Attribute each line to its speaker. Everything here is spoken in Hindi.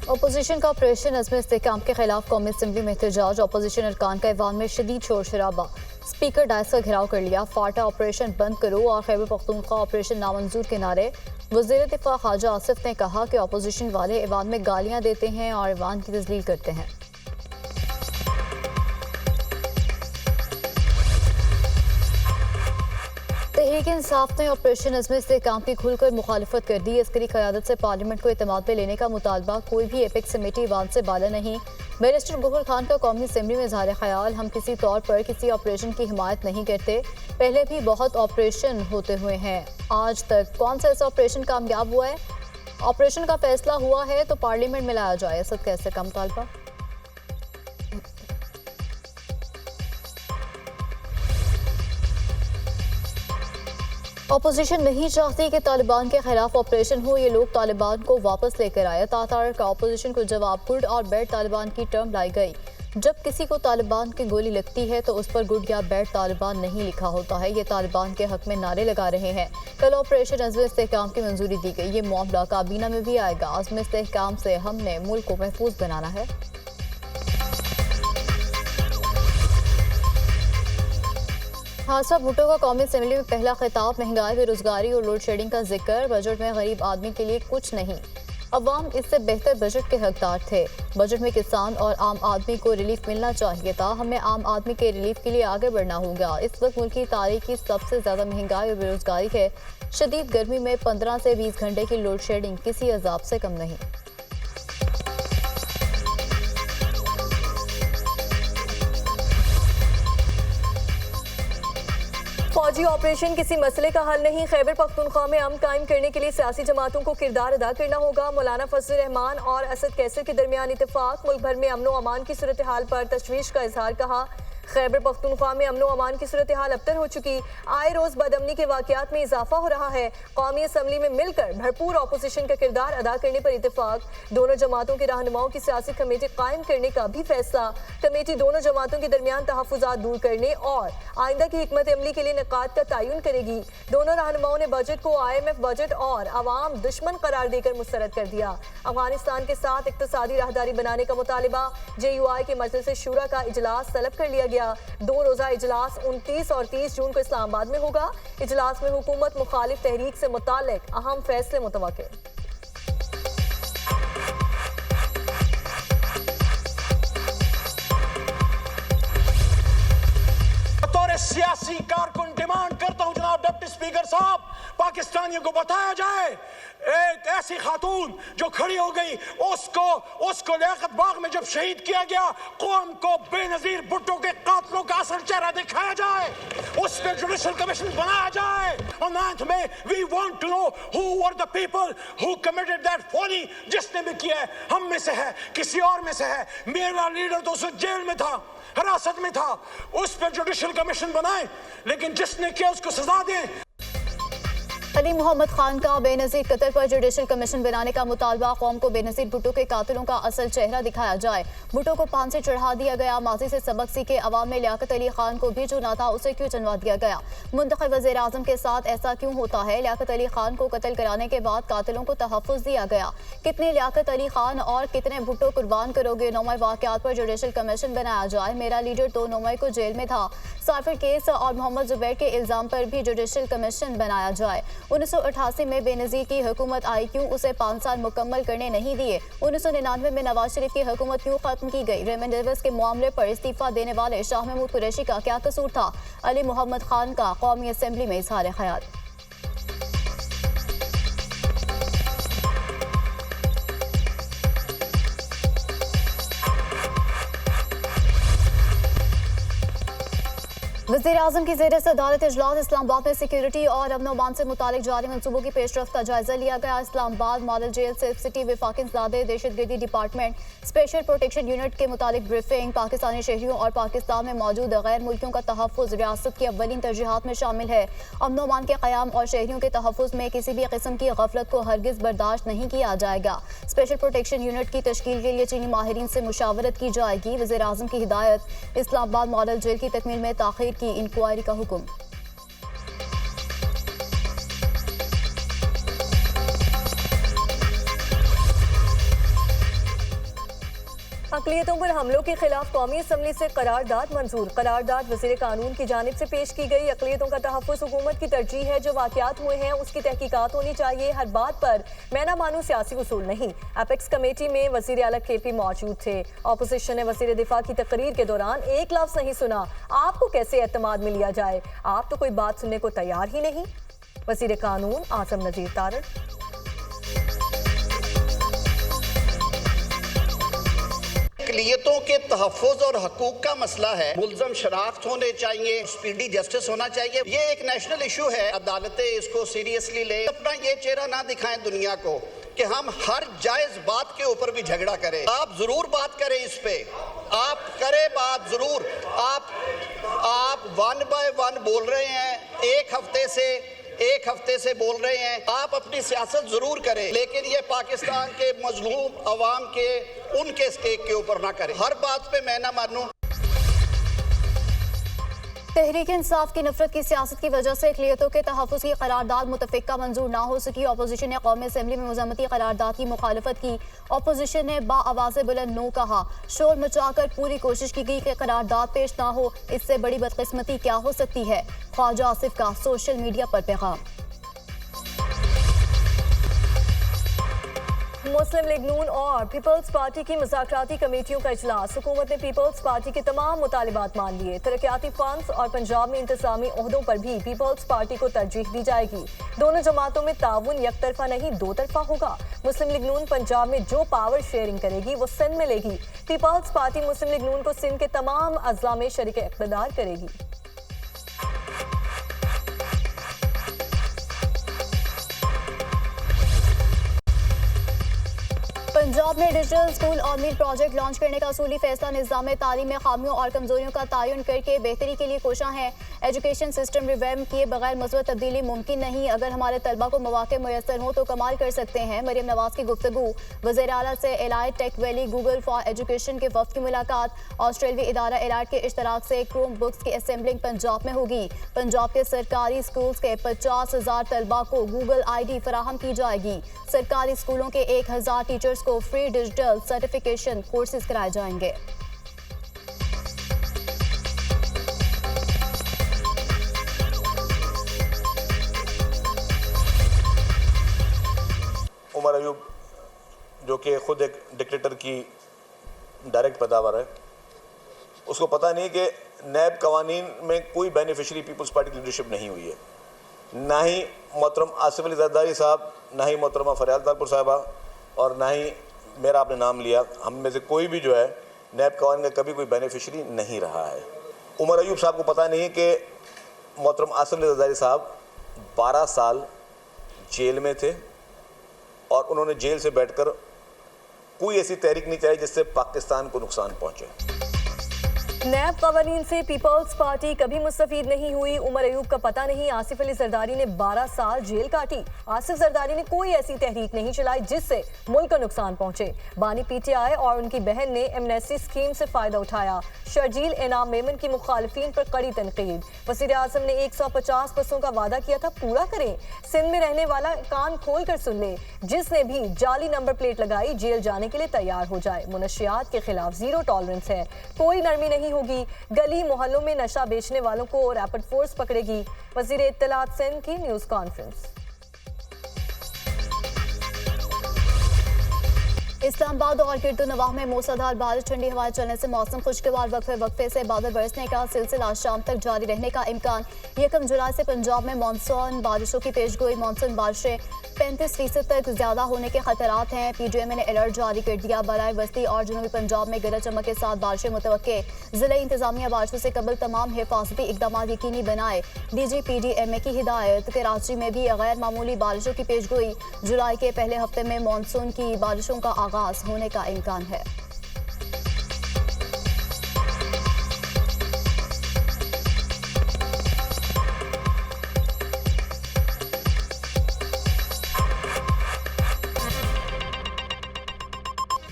Speaker 1: अपोजिशन का ऑपरेशन अज़्म इस्तेहकाम के खिलाफ कौमी असम्बली में एहतजाज। अपोजिशन अरकान का ऐवान में शदीद शोर शराबा। स्पीकर डायस का घेराव कर लिया। फाटा ऑपरेशन बंद करो और खैबर पख्तूनख्वा ऑपरेशन नामंजूर के नारे। वज़ीर दिफा ख्वाजा आसिफ ने कहा कि अपोजिशन वाले ऐवान में गालियाँ देते हैं और ऐवान की तज़लील करते हैं। तहरीक इंसाफ ने ऑपरेशन अज़्म इस्तेहकाम की खुलकर मुखालफत कर दी। अस्करी क़यादत से पार्लियामेंट को एतमाद में लेने का मुतालबा। कोई भी एपेक्स कमेटी ऐवान से बाला नहीं। बैरिस्टर गौहर खान का कौमी असम्बली में इज़हार ख्याल, हम किसी तौर पर किसी ऑपरेशन की हिमायत नहीं करते। पहले भी बहुत ऑपरेशन होते हुए हैं, आज तक कौन सा ऐसा ऑपरेशन कामयाब हुआ है? ऑपरेशन का फैसला हुआ है तो पार्लियामेंट में लाया जाए। असद कैसे का मुतालबा। अपोजिशन नहीं चाहती कि तालिबान के खिलाफ ऑपरेशन हो। ये लोग तालिबान को वापस लेकर आए। तातार का अपोजिशन को जवाब, गुड और बैड तालिबान की टर्म लाई गई। जब किसी को तालिबान की गोली लगती है तो उस पर गुड या बैड तालिबान नहीं लिखा होता है। ये तालिबान के हक में नारे लगा रहे हैं। कल ऑपरेशन अज़्म इस्तेहकाम की मंजूरी दी गई। ये मामला काबीना में भी आएगा। अज़्म इस्तेहकाम से हमने मुल्क को महफूज बनाना है। हादसा भुट्टो का कौमी असम्बली में पहला खिताब। महंगाई, बेरोजगारी और लोड शेडिंग का जिक्र। बजट में गरीब आदमी के लिए कुछ नहीं। अवाम इससे बेहतर बजट के हकदार थे। बजट में किसान और आम आदमी को रिलीफ मिलना चाहिए था। हमें आम आदमी के रिलीफ के लिए आगे बढ़ना होगा। इस वक्त मुल्क की तारीख की सबसे ज़्यादा महंगाई और बेरोजगारी है। शदीद गर्मी में 15 से 20 घंटे की लोड शेडिंग किसी अजाब से कम नहीं।
Speaker 2: फौजी ऑपरेशन किसी मसले का हल नहीं। खैबर पख्तूनख्वा में अमन कायम करने के लिए सियासी जमातों को किरदार अदा करना होगा। मौलाना फजल रहमान और असद कैसर के दरमियान इत्तेफाक। मुल्क भर में अमन व अमान की सूरत हाल पर तशवीश का इजहार। कहा खैबर पख्तूनख्वा में अमन व अमान की सूरत हाल अबतर हो चुकी। आए रोज बदअमनी के वाकयात में इजाफा हो रहा है। कौमी असम्बली में मिलकर भरपूर अपोजिशन का किरदार अदा करने पर इत्तेफाक। दोनों जमातों के रहनुमाओं की सियासी कमेटी कायम करने का भी फैसला। कमेटी दोनों जमातों के दरमियान तहफ़्फ़ुज़ात दूर करने और आइंदा की हिकमत अमली के लिए निकात का तयन करेगी। दोनों रहनुमाओं ने बजट को IMF बजट और अवाम दुश्मन करार देकर मुस्तरद कर दिया। अफगानिस्तान के साथ इक्तसादी राहदारी बनाने का मुतालिबा। JUI के मजलिस शूरा का इजलास तलब कर लिया गया। 2 रोज़ा इजलास 29 और 30 जून को इस्लामाबाद में होगा। इजलास में हुकूमत मुखालिफ तहरीक से मुताल्लिक अहम फैसले मुतवक्किल।
Speaker 3: सियासी कारकुन डिमांड करता हूं जनाब डिप्टी स्पीकर साहब, पाकिस्तानियों को बताया जाए एक ऐसी खातून जो खड़ी हो गई उसको लियाकत बाग में जब शहीद किया गया, कौम को बेनजीर भुट्टो के कातलों का असल चेहरा दिखाया जाए, उस पर जुडिशल कमीशन बनाया जाए। और 9th में we want to know who were the people who committed that folly. जिसने भी किया है हम में से है, किसी और में से है। मेरा लीडर तो उस जेल में था, हिरासत में था, उस पर जुडिशल कमीशन बनाए, लेकिन जिसने किया उसको सजा दें।
Speaker 1: अली मोहम्मद खान का बेनजीर कत्ल पर जुडिशल कमीशन बनाने का मुतालबा। कौम को बेनजीर भुट्टो के कातिलों का असल चेहरा दिखाया जाए। भुट्टो को फांसी चढ़ा दिया गया। माजी से सबक सीखे अवाम में लियाकत अली खान को भी जो ना था उसे क्यों चुनवा दिया गया? मुंतखब वज़ीर आज़म के साथ ऐसा क्यों होता है? लियाकत अली खान को कत्ल कराने के बाद कातिलों को तहफ़्फ़ुज़ दिया गया। कितने लियाकत अली खान और कितने भुट्टो कुर्बान करोगे? 9 वाक़यात पर जुडिशल कमीशन बनाया जाए। मेरा लीडर तो 9 को जेल में था। साफिर केस और मोहम्मद जुबैर के इल्ज़ाम पर भी जुडिशल कमीशन बनाया जाए। 1988 में बेनज़ीर की हुकूमत आई, क्यों उसे 5 साल मुकम्मल करने नहीं दिए? 1999 में नवाज शरीफ की हुकूमत क्यों खत्म की गई? रेमंड डेविस के मामले पर इस्तीफा देने वाले शाह महमूद कुरैशी का क्या कसूर था? अली मोहम्मद खान का कौमी असम्बली में इज़हार ख्याल। वज़ीर आज़म की ज़ेर सदारत इजलास इस्लामाबाद में सिक्योरिटी और अमन अमान से मुतालिक जारी मनसूबों की पेशरफ्त का जायजा लिया गया। Islamabad model jail silk city वफाकिनज़ादे दहशतगर्दी डिपार्टमेंट स्पेशल प्रोटेक्शन यूनिट के मुतालिक ब्रीफिंग। पाकिस्तानी शहरियों और पाकिस्तान में मौजूद गैर मुल्कियों का तहफ़्फ़ुज़ रियासत की अव्वलीन तरजीहात में शामिल है। अमन अमान के क़याम और शहरियों के तहफ़्फ़ुज़ में किसी भी किस्म की गफलत को हरगिज़ बर्दाश्त नहीं किया जाएगा। स्पेशल प्रोटेक्शन यूनिट की तश्कील के लिए चीनी माहिरीन से मुशावरत की जाएगी। वज़ीर आज़म की हिदायत। इस्लामाबाद मॉडल जेल की तकमील में ताख़ीर की इंक्वायरी का हुक्म।
Speaker 2: अक़लियतों पर हमलों के खिलाफ कौमी असम्बली से करारदाद मंजूर। करारदाद वज़ीर कानून की जानिब से पेश की गई। अक़लियतों का तहफ़्फ़ुज़ हुकूमत की तरजीह है। जो वाक़यात हुए हैं उसकी तहकीकात होनी चाहिए। हर बात पर मैना मानू सियासी उसूल नहीं। एपेक्स कमेटी में वज़ीर आला KP मौजूद थे। अपोजिशन ने वज़ीर दिफा की तकरीर के दौरान एक लफ्ज़ नहीं सुना। आपको कैसे एतमाद में लिया जाए? आप तो कोई बात सुनने को तैयार ही नहीं। वज़ीर कानून आज़म नज़ीर तारड़।
Speaker 4: अक़लियतों के तहफ़्फ़ुज़ और हकूक़ का मसला है। मुल्ज़म शनाख्त होने चाहिए, स्पीडी जस्टिस होना चाहिए। ये एक नेशनल इशू है। अदालतें इसको सीरियसली ले, अपना ये चेहरा ना दिखाएं दुनिया को कि हम हर जायज़ बात के ऊपर भी झगड़ा करें। आप जरूर बात करें इस पे, आप करें बात जरूर। आप 1 बाय 1 बोल रहे हैं, एक हफ्ते से बोल रहे हैं। आप अपनी सियासत जरूर करें, लेकिन ये पाकिस्तान के मजलूम अवाम के उनके स्टेक के ऊपर ना करें। हर बात पे मैं ना मानूं।
Speaker 1: तहरीक इंसाफ की नफरत की सियासत की वजह से अक़लियतों के तहफ़्फ़ुज़ की करारदाद मुतफ़िक़ा मंजूर ना हो सकी। अपोजिशन ने कौमी असम्बली में मज़म्मती करारदाद की मुखालफत की। अपोजिशन ने बाआवाज़ बुलंद नो कहा। शोर मचाकर पूरी कोशिश की गई कि करारदाद पेश ना हो। इससे बड़ी बदकिस्मती क्या हो सकती है? ख्वाजा आसिफ का सोशल मीडिया पर पैगाम।
Speaker 2: मुस्लिम लीग नून और पीपल्स पार्टी की मुज़ाकराती कमेटियों का इजलास। हुकूमत ने पीपल्स पार्टी के तमाम मुतालिबात मान लिए। तरक्याती फंड्स और पंजाब में इंतजामी ओहदों पर भी पीपल्स पार्टी को तरजीह दी जाएगी। दोनों जमातों में ताउन एक तरफा नहीं 2 तरफा होगा। मुस्लिम लीग नून पंजाब में जो पावर शेयरिंग करेगी वो सिंध में लेगी। पीपल्स पार्टी मुस्लिम लीग नून को सिंध के तमाम अज़ला में शरीक इक़्तिदार करेगी।
Speaker 1: पंजाब में डिजिटल स्कूल और मील प्रोजेक्ट लॉन्च करने का असूली फैसला। निज़ाम तालीम में खामियों और कमजोरियों का तयन करके बेहतरी के लिए कोशा है। एजुकेशन सिस्टम रिवैम्प किए बगैर मज़बूत तब्दीली मुमकिन नहीं। अगर हमारे तलबा को मौके मुयसर हों तो कमाल कर सकते हैं। मरियम नवाज की गुफ्तगू। वज़ीर आला से Elite Tech Valley Google for Education के वफ़द की मुलाकात। ऑस्ट्रेलियाई इदारा एलाइट के इश्तराक से क्रोम बुक्स की असेंबलिंग पंजाब में होगी। पंजाब के सरकारी स्कूल्स के 50,000 तलबा को गूगल ID फराहम की जाएगी। सरकारी स्कूलों के 1000 टीचर्स को फ्री डिजिटल सर्टिफिकेशन कोर्सेज कराए जाएंगे।
Speaker 5: उमर अयूब जो कि खुद एक डिक्टेटर की डायरेक्ट पैदावार है, उसको पता नहीं कि नैब कवानीन में कोई बेनिफिशरी पीपल्स पार्टी की लीडरशिप नहीं हुई है। ना ही मोहतरम आसिफ अली जरदारी साहब, ना ही मोहतरमा फरियाद तारपुर साहबा, और ना ही मेरा आपने नाम लिया। हम में से कोई भी जो है नैब कवानीन का कभी कोई बेनिफिशरी नहीं रहा है। उमर अयूब साहब को पता नहीं है कि मोहतरम आसिफ अली जरदारी साहब 12 साल जेल में थे और उन्होंने जेल से बैठकर कोई ऐसी तहरीक नहीं चलाई जिससे पाकिस्तान को नुकसान पहुंचे।
Speaker 2: नैब कवानीन से पीपल्स पार्टी कभी मुस्तफीद नहीं हुई। उमर अयूब का पता नहीं। आसिफ अली जरदारी ने 12 साल जेल काटी। आसिफ जरदारी ने कोई ऐसी तहरीक नहीं चलाई जिससे मुल्क को नुकसान पहुंचे। बानी PTI और उनकी बहन ने एमनेस्टी स्कीम से फायदा उठाया। शर्जील इनाम मेमन की मुखालिफिन पर कड़ी तनकीद। वज़ीर आज़म ने 150 बसों का वादा किया था, पूरा करें। सिंध में रहने वाला कान खोल कर सुन ले। जिसने भी जाली नंबर प्लेट लगाई जेल जाने के लिए तैयार हो जाए। मुनशियात के खिलाफ 0 टॉलरेंस है। कोई नरमी नहीं होगी। गली मोहल्लों में नशा बेचने वालों को रैपिड फोर्स पकड़ेगी। वज़ीर इत्तलात सिंध की न्यूज़ कॉन्फ्रेंस।
Speaker 1: इस्लामाबाद और गिरदो नवाह में मूसलाधार बारिश, ठंडी हवाएं चलने से मौसम खुशगवार। वक्फे से बादल बरसने का सिलसिला शाम तक जारी रहने का इम्कान। 1 जुलाई से पंजाब में मानसून बारिशों की पेशगोई। मानसून बारिशें 35% तक ज्यादा होने के खतरात हैं। PGMA ने अलर्ट जारी कर दिया। बराए वस्ती और जनूबी पंजाब में गरज चमक के साथ बारिशें मुतवक्के। जिला इंतजामिया बारिशों से कबल तमाम हिफाजती इकदाम यकीनी बनाए। DG PDMA की हिदायत। कराची में भी गैर मामूली बारिशों की पेशगोई। जुलाई के पहले हफ्ते में मानसून की बारिशों का आगाज होने का इम्कान है।